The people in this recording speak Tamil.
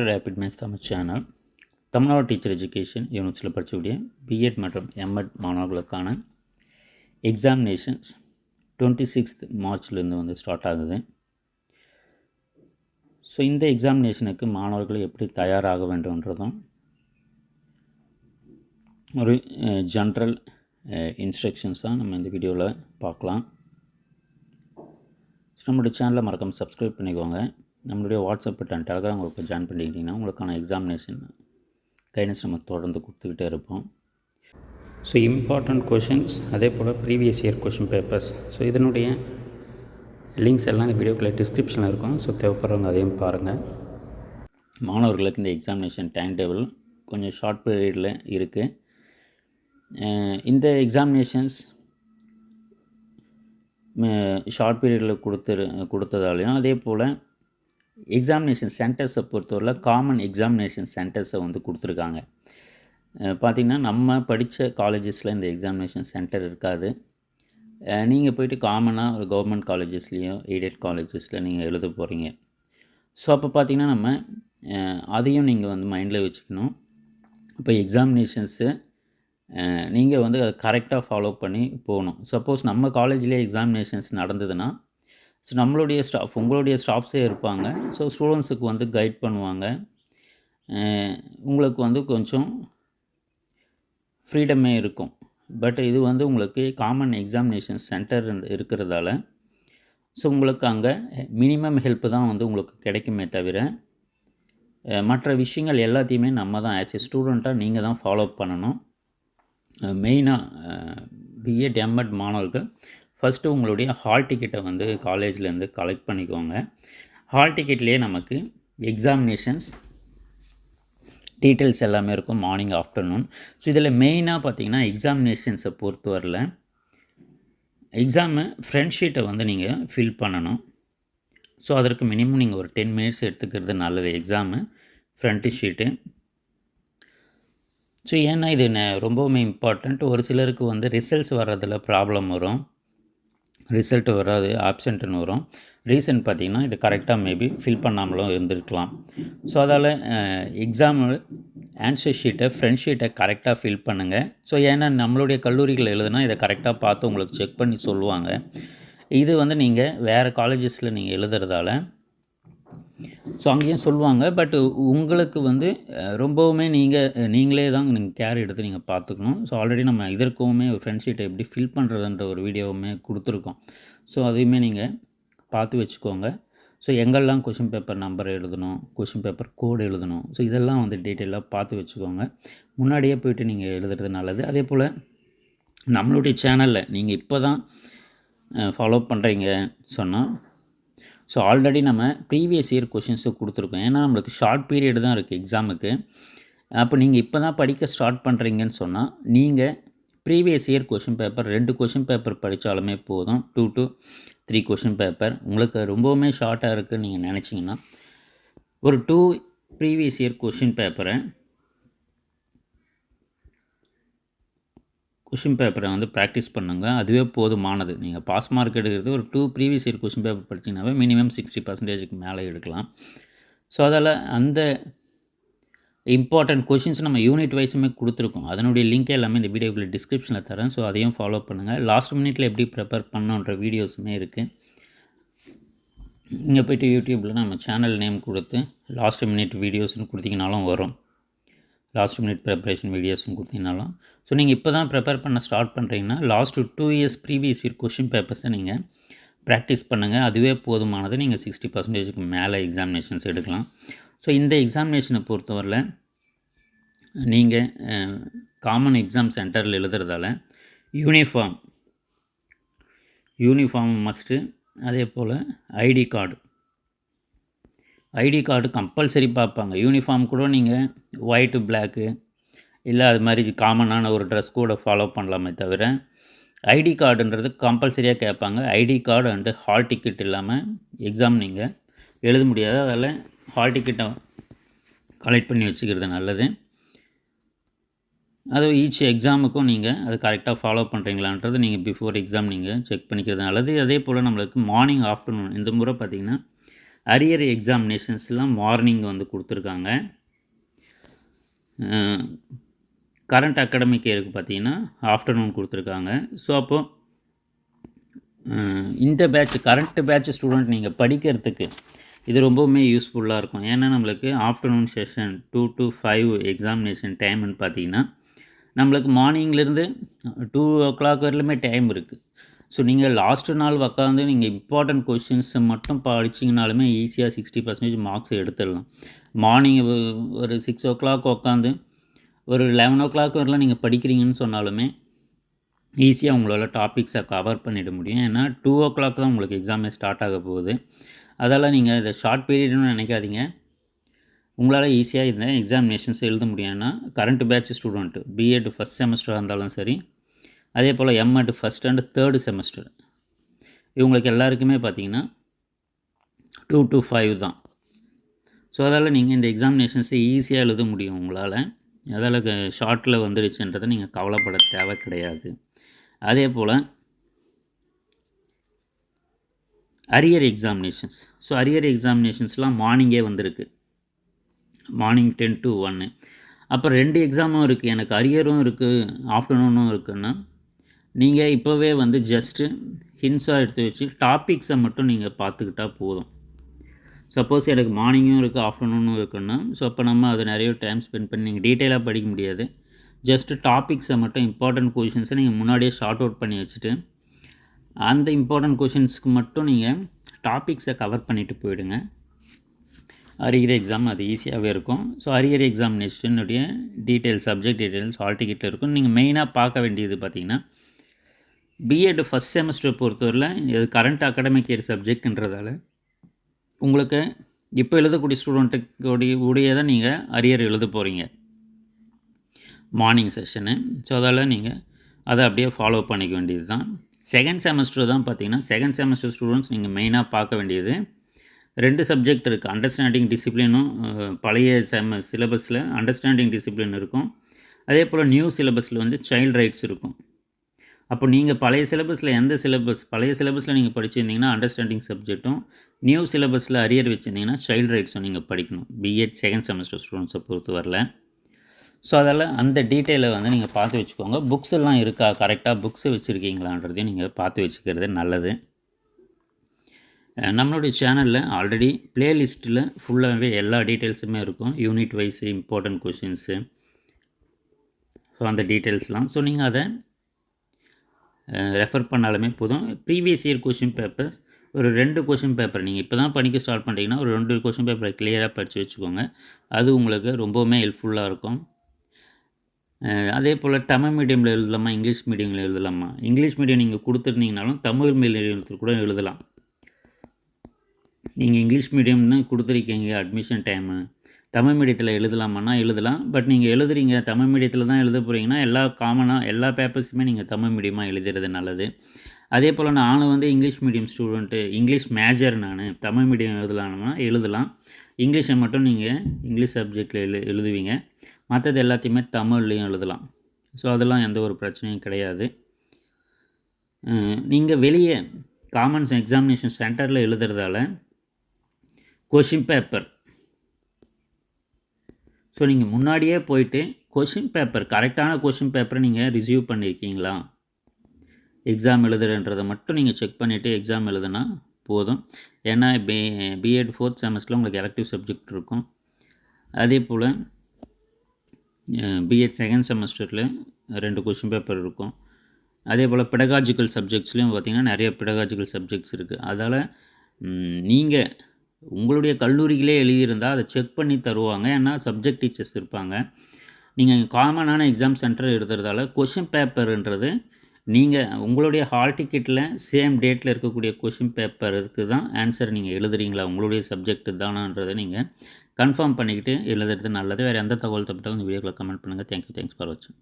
Rapid maths Tamil channel Tamil Nadu teacher education யூனிட்ஸில் படிக்கக்கூடிய பிஎட் மற்றும் எம்எட் மாணவர்களுக்கான எக்ஸாமினேஷன்ஸ் 26th மார்ச்லேருந்து வந்து ஸ்டார்ட் ஆகுது. ஸோ இந்த எக்ஸாமினேஷனுக்கு மாணவர்கள் எப்படி தயாராக வேண்டும்ன்றதும் ஒரு ஜென்ரல் இன்ஸ்ட்ரக்ஷன்ஸ் தான் நம்ம இந்த வீடியோவில் பார்க்கலாம். ஸோ நம்மளுடைய சேனலை மறக்காமல் சப்ஸ்கிரைப் பண்ணிக்கோங்க. நம்மளுடைய வாட்ஸ்அப் அண்ட் டெலகிராம் குரூப்பில் ஜாயின் பண்ணிக்கிட்டிங்கன்னா உங்களுக்கான எக்ஸாமினேஷன் கைடன்ஸ் நம்ம தொடர்ந்து கொடுத்துக்கிட்டே இருப்போம். ஸோ இம்பார்ட்டண்ட் கொஷின்ஸ் அதே போல் previous year question papers, so இதனுடைய லிங்க்ஸ் எல்லாம் இந்த வீடியோக்குள்ளே டிஸ்கிரிப்ஷனில் இருக்கும். ஸோ தேவைப்படுறவங்க அதையும் பாருங்கள். மாணவர்களுக்கு இந்த எக்ஸாமினேஷன் டைம் டேபிள் கொஞ்சம் ஷார்ட் பீரியடில் இருக்குது. இந்த எக்ஸாமினேஷன்ஸ் ஷார்ட் பீரியடில் கொடுத்ததாலையும் அதே போல் எக்ஸாமினேஷன் சென்டர்ஸை பொறுத்தவரையில் காமன் எக்ஸாமினேஷன் சென்டர்ஸை வந்து கொடுத்துருக்காங்க. பார்த்திங்கன்னா நம்ம படித்த காலேஜஸில் இந்த எக்ஸாமினேஷன் சென்டர் இருக்காது. நீங்கள் போய்ட்டு காமனாக ஒரு கவர்மெண்ட் காலேஜஸ்லேயோ எய்டட் காலேஜஸில் நீங்கள் எழுத போகிறீங்க. ஸோ அப்போ பார்த்திங்கன்னா நம்ம அதையும் நீங்கள் வந்து மைண்டில் வச்சுக்கணும். இப்போ எக்ஸாமினேஷன்ஸு நீங்கள் வந்து அதை கரெக்டாக ஃபாலோ பண்ணி போகணும். சப்போஸ் நம்ம காலேஜ்லேயே எக்ஸாமினேஷன்ஸ் நடந்ததுன்னா ஸோ நம்மளுடைய உங்களுடைய ஸ்டாஃப்ஸே இருப்பாங்க. ஸோ ஸ்டூடெண்ட்ஸுக்கு வந்து கைட் பண்ணுவாங்க. உங்களுக்கு வந்து கொஞ்சம் ஃப்ரீடமே இருக்கும். பட் இது வந்து உங்களுக்கு காமன் எக்ஸாமினேஷன் சென்டர் இருக்கிறதால ஸோ உங்களுக்கு அங்கே மினிமம் ஹெல்ப்பு தான் வந்து உங்களுக்கு கிடைக்குமே தவிர மற்ற விஷயங்கள் எல்லாத்தையுமே நம்ம தான் ஆஸ் ஏ ஸ்டூடெண்ட்டாக நீங்கள் தான் ஃபாலோ பண்ணணும். மெயினாக பிஎட் எம்எட் மாணவர்கள் ஃபஸ்ட்டு உங்களுடைய ஹால் டிக்கெட்டை வந்து காலேஜ்லேருந்து கலெக்ட் பண்ணிக்கோங்க. ஹால் டிக்கெட்லேயே நமக்கு எக்ஸாமினேஷன்ஸ் டீட்டெயில்ஸ் எல்லாமே இருக்கும், மார்னிங் ஆஃப்டர்நூன். ஸோ இதில் மெயினாக பார்த்திங்கன்னா எக்ஸாமினேஷன்ஸை பொறுத்தவரையில் எக்ஸாமு ஃப்ரண்ட் ஷீட்டை வந்து நீங்கள் ஃபில் பண்ணணும். ஸோ அதற்கு மினிமம் நீங்கள் ஒரு 10 minutes எடுத்துக்கிறது நல்லது எக்ஸாமு ஃப்ரண்ட்டு ஷீட்டு. ஸோ ஏன்னா இது ரொம்பவுமே இம்பார்ட்டண்ட். ஒரு சிலருக்கு வந்து ரிசல்ட்ஸ் வர்றதில் ப்ராப்ளம் வரும், ரிசல்ட் வராது, ஆப்சென்ட்னு வரும். ரீசன் பார்த்திங்கன்னா இது கரெக்டாக மேபி ஃபில் பண்ணாமலும் இருந்திருக்கலாம். ஸோ அதால் எக்ஸாம் ஆன்சர் ஷீட்டை ஃப்ரண்ட் ஷீட்டை கரெக்டாக ஃபில் பண்ணுங்கள். ஸோ ஏன்னா நம்மளுடைய கல்லூரிகள் எழுதுனா இதை கரெக்டாக பார்த்து உங்களுக்கு செக் பண்ணி சொல்லுவாங்க. இது வந்து நீங்கள் வேறு காலேஜஸில் நீங்கள் எழுதுறதால ஸோ அங்கேயும் சொல்லுவாங்க. பட் உங்களுக்கு வந்து ரொம்பவுமே நீங்களே தான் நீங்கள் கேர் எடுத்து நீங்கள் பார்த்துக்கணும். ஸோ ஆல்ரெடி நம்ம இதற்குமே ஒரு ஃப்ரண்ட் ஷீட்டை எப்படி ஃபில் பண்ணுறதுன்ற ஒரு வீடியோவுமே கொடுத்துருக்கோம். ஸோ அதையுமே நீங்கள் பார்த்து வச்சுக்கோங்க. ஸோ எங்கெல்லாம் கொஷின் பேப்பர் நம்பர் எழுதணும், கொஷின் பேப்பர் கோடு எழுதணும், ஸோ இதெல்லாம் வந்து டீட்டெயிலாக பார்த்து வச்சுக்கோங்க. முன்னாடியே போய்ட்டு நீங்கள் எழுதுறது நல்லது. அதே போல் நம்மளுடைய சேனலில் நீங்கள் இப்போ தான் ஃபாலோ பண்ணுறீங்க சொன்னால் ஸோ ஆல்ரெடி நம்ம ப்ரீவியஸ் இயர் கொஷின்ஸு கொடுத்துருக்கோம். ஏன்னா நம்மளுக்கு ஷார்ட் பீரியட் தான் இருக்குது எக்ஸாமுக்கு. அப்போ நீங்கள் இப்போ தான் படிக்க ஸ்டார்ட் பண்ணுறீங்கன்னு சொன்னால் நீங்கள் previous year question paper 2 question paper படித்தாலுமே போதும். 2 to 3 கொஷின் பேப்பர் உங்களுக்கு ரொம்பவுமே ஷார்ட்டாக இருக்குதுன்னு நீங்கள் நினச்சிங்கன்னா ஒரு 2 ப்ரீவியஸ் இயர் கொஷின் பேப்பரை வந்து ப்ராக்டிஸ் பண்ணுங்கள். அதுவே போதுமானது. நீங்கள் பாஸ் மார்க் எடுக்கிறது ஒரு 2 ப்ரீவியஸ் இயர் கொஷின் பேப்பர் படிச்சிங்கனாவே மினிமம் 60% மேலே எடுக்கலாம். ஸோ அதால் அந்த இம்பார்ட்டன்ட் கொஷின்ஸ் நம்ம யூனிட் வைஸுமே கொடுத்துருக்கோம். அதனுடைய லிங்க் எல்லாமே இந்த வீடியோக்குள்ள டிஸ்கிரிப்ஷனில் தரேன். ஸோ அதையும் ஃபாலோ பண்ணுங்கள். லாஸ்ட் மினிட்ல எப்படி ப்ரிப்பேர் பண்ணணுன்ற வீடியோஸுமே இருக்குது. இங்கே போய்ட்டு யூடியூப்பில் நம்ம சேனல் நேம் கொடுத்து லாஸ்ட் மினிட் வீடியோஸ்னு கொடுத்தீங்கனாலும் வரும். லாஸ்ட் மினிட் ப்ரிப்பரேஷன் வீடியோஸ்னு கொடுத்தீங்கனாலும். ஸோ நீங்கள் இப்போ தான் ப்ரிப்பேர் பண்ண ஸ்டார்ட் பண்ணுறீங்கன்னா last 2 years previous year question பேப்பர்ஸை நீங்கள் ப்ராக்டிஸ் பண்ணுங்கள். அதுவே போதுமானது. நீங்கள் 60% மேலே எக்ஸாமினேஷன்ஸ் எடுக்கலாம். ஸோ இந்த எக்ஸாமினேஷனை பொறுத்தவரையில் நீங்கள் காமன் எக்ஸாம் சென்டரில் எழுதுறதால யூனிஃபார்ம் மஸ்ட்டு. அதே போல் ஐடி கார்டு கம்பல்சரி பார்ப்பாங்க. யூனிஃபார்ம் கூட நீங்கள் ஒயிட்டு பிளாக்கு இல்லை அது மாதிரி காமனான ஒரு ட்ரெஸ் கூட ஃபாலோ பண்ணலாமே தவிர ஐடி கார்டுன்றது கம்பல்சரியாக கேட்பாங்க. ID card and hall ticket இல்லாமல் எக்ஸாம் நீங்கள் எழுத முடியாது. அதில் ஹால் டிக்கெட்டை கலெக்ட் பண்ணி வச்சுக்கிறது நல்லது. அது ஈச் எக்ஸாமுக்கும் நீங்கள் அது கரெக்டாக ஃபாலோ பண்ணுறீங்களான்றது நீங்கள் பிஃபோர் எக்ஸாம் நீங்கள் செக் பண்ணிக்கிறது நல்லது. அதே போல் நம்மளுக்கு மார்னிங், ஆஃப்டர்நூன் இந்த முறை பார்த்திங்கன்னா அரியர் எக்ஸாமினேஷன்ஸ்லாம் மார்னிங் வந்து கொடுத்துருக்காங்க. கரண்ட் அகாடமிக் இயருக்கு பார்த்திங்கன்னா ஆஃப்டர்நூன் கொடுத்துருக்காங்க. ஸோ அப்போது இந்த கரண்ட் பேட்ச் ஸ்டூடெண்ட் நீங்கள் படிக்கிறதுக்கு இது ரொம்பவுமே யூஸ்ஃபுல்லாக இருக்கும். ஏன்னா நம்மளுக்கு ஆஃப்டர்நூன் செஷன் 2 to 5 எக்ஸாமினேஷன் டைம்னு பார்த்திங்கன்னா நம்மளுக்கு மார்னிங்லேருந்து 2 o'clock வரலுமே டைம் இருக்குது. ஸோ நீங்கள் லாஸ்ட்டு நாள் உட்காந்து நீங்கள் இம்பார்ட்டன்ட் கொஷின்ஸை மட்டும் படிச்சிங்கனாலுமே ஈஸியாக 60% மார்க்ஸ் எடுத்துடலாம். மார்னிங் ஒரு 6 o'clock உட்காந்து ஒரு 11 o'clock வரலாம் நீங்கள் படிக்கிறீங்கன்னு சொன்னாலுமே ஈஸியாக உங்களால் டாபிக்ஸை கவர் பண்ணிட முடியும். ஏன்னா 2 o'clock தான் உங்களுக்கு எக்ஸாமே ஸ்டார்ட் ஆக போகுது. அதால் நீங்கள் இதை ஷார்ட் பீரியட்னு நினைக்காதீங்க. உங்களால் ஈஸியாக இந்த எக்ஸாமினேஷன்ஸ் எழுத முடியும்னா current batch student BEd first செமஸ்டராக இருந்தாலும் சரி, அதே போல் MEd first and third semester இவங்களுக்கு எல்லாருக்குமே பார்த்திங்கன்னா 2 to 5 தான். ஸோ அதால் நீங்கள் இந்த எக்ஸாமினேஷன்ஸை ஈஸியாக எழுத முடியும் உங்களால். அதால் ஷார்ட்டில் வந்துடுச்சுன்றதை நீங்கள் கவலைப்பட தேவை கிடையாது. அதே போல் அரியர் எக்ஸாமினேஷன்ஸ். ஸோ அரியர் எக்ஸாமினேஷன்ஸ்லாம் மார்னிங்கே வந்திருக்கு. Morning 10 to 1. அப்போ 2 எக்ஸாமும் இருக்குது. எனக்கு அரியரும் இருக்குது, ஆஃப்டர்நூனும் இருக்குன்னா நீங்கள் இப்போவே வந்து ஜஸ்ட்டு ஹின்ஸாக எடுத்து வச்சு டாபிக்ஸை மட்டும் நீங்கள் பார்த்துக்கிட்டால் போதும். சப்போஸ் எனக்கு மார்னிங்கும் இருக்குது, ஆஃப்டர்நூனும் இருக்குன்னா ஸோ அப்போ நம்ம அதை நிறைய டைம் ஸ்பெண்ட் பண்ணி நீங்கள் டீட்டெயிலாக படிக்க முடியாது. ஜஸ்ட்டு டாபிக்ஸை மட்டும் இம்பார்ட்டன்ட் கொஷின்ஸை நீங்கள் முன்னாடியே ஷார்ட் அவுட் பண்ணி வச்சுட்டு அந்த இம்பார்ட்டன்ட் கொஷின்ஸ்க்கு மட்டும் நீங்கள் டாபிக்ஸை கவர் பண்ணிவிட்டு போயிடுங்க. அரியர் எக்ஸாம் அது ஈஸியாகவே இருக்கும். ஸோ அரியர் எக்ஸாமினேஷனுடைய டீட்டெயில்ஸ், சப்ஜெக்ட் டீட்டெயில்ஸ் ஹால் டிக்கெட்டில் இருக்கும். நீங்கள் மெயினாக பார்க்க வேண்டியது பார்த்திங்கன்னா பிஎட் ஃபஸ்ட் செமஸ்டர் பொறுத்தவரையில் இது கரண்ட் அகாடமிக் இயர் சப்ஜெக்ட்ன்றதால உங்களுக்கு இப்போ எழுதக்கூடிய ஸ்டூடெண்ட்டுடைய தான் நீங்கள் அரியர் எழுத போகிறீங்க மார்னிங் செஷனு. ஸோ அதால் நீங்கள் அதை அப்படியே ஃபாலோ பண்ணிக்க வேண்டியது தான். செகண்ட் செமஸ்டர் தான் பார்த்திங்கன்னா செகண்ட் செமஸ்டர் ஸ்டூடெண்ட்ஸ் நீங்கள் மெயினாக பார்க்க வேண்டியது 2 சப்ஜெக்ட் இருக்குது. அண்டர்ஸ்டாண்டிங் டிசிப்ளினும் பழைய சிலபஸில் அண்டர்ஸ்டாண்டிங் டிசிப்ளின் இருக்கும். அதே போல் நியூ சிலபஸில் வந்து சைல்டு ரைட்ஸ் இருக்கும். அப்போ நீங்கள் பழைய சிலபஸில் பழைய சிலபஸில் நீங்கள் படிச்சிருந்தீங்கன்னா அண்டர்ஸ்டாண்டிங் சப்ஜெக்ட்டும், நியூ சிலபஸில் அரியர் வச்சுருந்தீங்கன்னா சைல்டு ரைட்ஸும் நீங்கள் படிக்கணும் பிஎட் செகண்ட் செமஸ்டர் ஸ்டூடெண்ட்ஸை பொறுத்து வரல. ஸோ அதில் அந்த டீட்டெயிலை வந்து நீங்கள் பார்த்து வச்சுக்கோங்க. புக்ஸ் எல்லாம் இருக்கா, கரெக்டாக புக்ஸை வச்சுருக்கீங்களான்றதையும் நீங்கள் பார்த்து வச்சுக்கிறது நல்லது. நம்மளுடைய சேனலில் ஆல்ரெடி ப்ளேலிஸ்ட்டில் ஃபுல்லாகவே எல்லா டீட்டெயில்ஸுமே இருக்கும். Unit wise, important questions, so அந்த டீட்டெயில்ஸ்லாம். ஸோ நீங்கள் அதை ரெஃபர் பண்ணாலுமே போதும். ப்ரீவியஸ் இயர் கொஷின் பேப்பர்ஸ் ஒரு 2 கொஷின் பேப்பர் நீங்கள் இப்போ தான் படிக்க ஸ்டார்ட் பண்ணிட்டீங்கன்னா ஒரு 2 கொஷின் பேப்பரை கிளியராக படித்து வச்சுக்கோங்க. அது உங்களுக்கு ரொம்பவுமே ஹெல்ப்ஃபுல்லாக இருக்கும். அதே போல் தமிழ் மீடியமில் எழுதலாமா, இங்கிலீஷ் மீடியமில் எழுதலாமா? இங்கிலீஷ் மீடியம் நீங்கள் கொடுத்துருந்தீங்கனாலும் தமிழ் மீடியத்தில் கூட எழுதலாம். நீங்கள் இங்கிலீஷ் மீடியம் தான் கொடுத்துருக்கீங்க அட்மிஷன் டைமு, தமிழ் மீடியத்தில் எழுதலாமான்னா எழுதலாம். பட் நீங்கள் எழுதுறீங்க தமிழ் மீடியத்தில் தான் எழுத போகிறீங்கன்னா எல்லா பேப்பர்ஸுமே நீங்கள் தமிழ் மீடியமாக எழுதுறது நல்லது. அதே போல் நானும் வந்து English medium student, English major நான் தமிழ் மீடியம் எழுதலாம். இங்கிலீஷை மட்டும் நீங்கள் இங்கிலீஷ் சப்ஜெக்டில் எழுதுவீங்க, மற்றது எல்லாத்தையுமே தமிழ்லையும் எழுதலாம். ஸோ அதெல்லாம் எந்த ஒரு பிரச்சனையும் கிடையாது. நீங்கள் வெளியே காமன்ஸ் எக்ஸாமினேஷன் சென்டரில் எழுதுறதால கொஷின் பேப்பர், ஸோ நீங்கள் முன்னாடியே போயிட்டு கொஷின் பேப்பர் கரெக்டான கொஷின் பேப்பரை நீங்கள் ரிசீவ் பண்ணியிருக்கீங்களா, எக்ஸாம் எழுதுறன்றதை மட்டும் நீங்கள் செக் பண்ணிவிட்டு எக்ஸாம் எழுதுனா போதும். ஏன்னா பிஎட் 4th செமஸ்டரில் உங்களுக்கு எலக்டிவ் சப்ஜெக்ட் இருக்கும். அதே போல் பிஎட் செகண்ட் செமஸ்டரில் 2 கொஷின் பேப்பர் இருக்கும். அதே போல் பெடகாஜிக்கல் சப்ஜெக்ட்ஸ்லேயும் பார்த்திங்கன்னா நிறைய பெடகாஜிக்கல் சப்ஜெக்ட்ஸ் இருக்குது. அதால் நீங்கள் உங்களுடைய கல்லூரிகளே எழுதியிருந்தால் அதை செக் பண்ணி தருவாங்க. ஏன்னா சப்ஜெக்ட் டீச்சர்ஸ் இருப்பாங்க. நீங்கள் காமனான எக்ஸாம் சென்டர் எழுதுறதால கொஷின் பேப்பர்ன்றது நீங்கள் உங்களுடைய ஹால் டிக்கெட்டில் சேம் டேட்டில் இருக்கக்கூடிய கொஷின் பேப்பருக்கு தான் ஆன்சர் நீங்கள் எழுதுறீங்களா, உங்களுடைய சப்ஜெக்ட் தானான்றதை நீங்கள் கன்ஃபார்ம் பண்ணிக்கிட்டு எழுதுறது நல்லது. வேறு எந்த தகவல் தப்பிட்டாலும் இந்த வீடியோவில் கமெண்ட் பண்ணுங்கள். தேங்க்யூ, தேங்க்ஸ் ஃபார் வாட்சிங்.